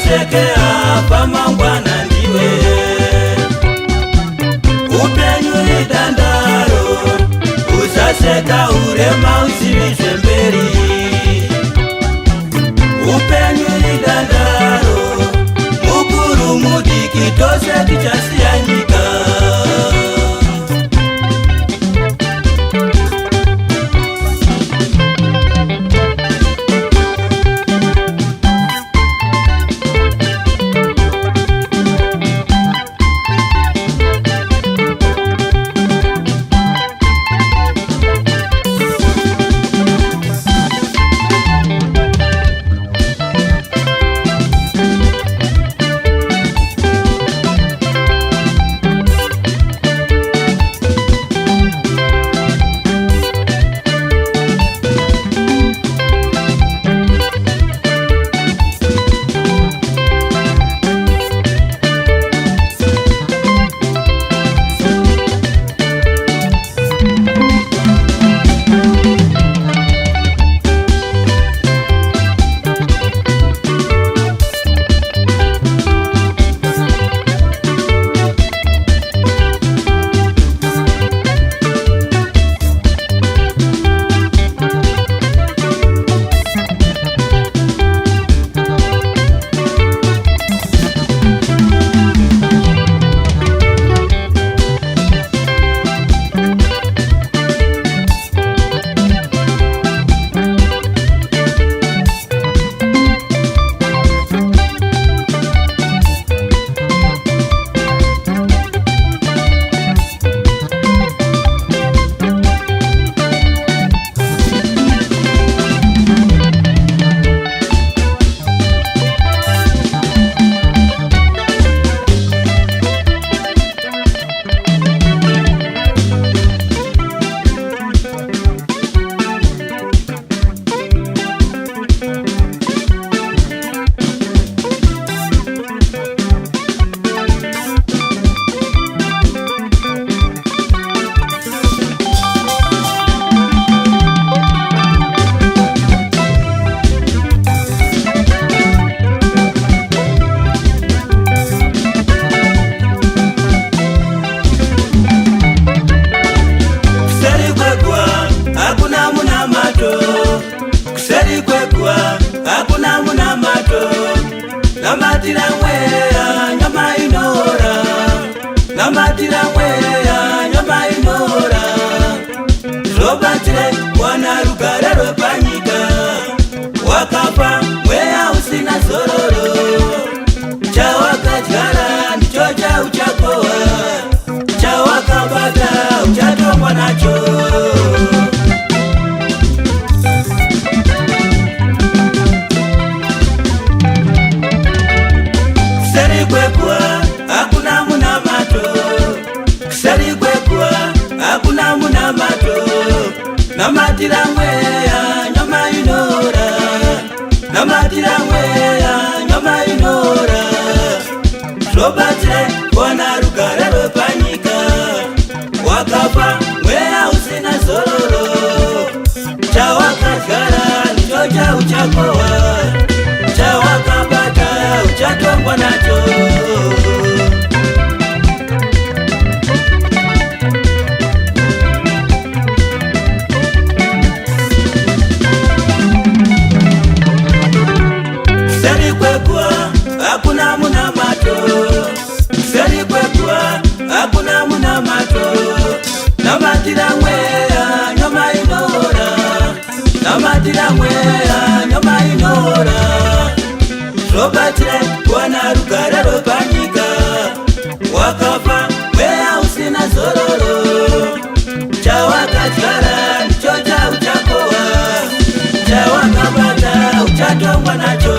uchatekea pamangwana ndiwe upenyu idandaro usaseka urema usivizve mberi upenyu idandaro mukuru mudiki tose tichasiya nyika namatira mweya nyama inora namatira mweya nyama inora zvobatire wana rugare rwepanyika wakafa mweya usina zororo chawakadyara ndicho chauchakowa chawakabata uchatongwa nacho namatira mweya nyama inora namatira mweya nyama inora zvobatire wana rugare rwepanyika wakafa mweya usina zororo chawakadyara ndicho chauchakowa chawakabata uchatongwa nacho hakuna munamato seri kwekwa hakuna munamato namatira mweya nyama inora namatira mweya nyama inora zvobatire wana rugare rwepanyika wakafa mweya usina zororo chawakadyara ndicho chauchakowa chawakabata uchatongwa nacho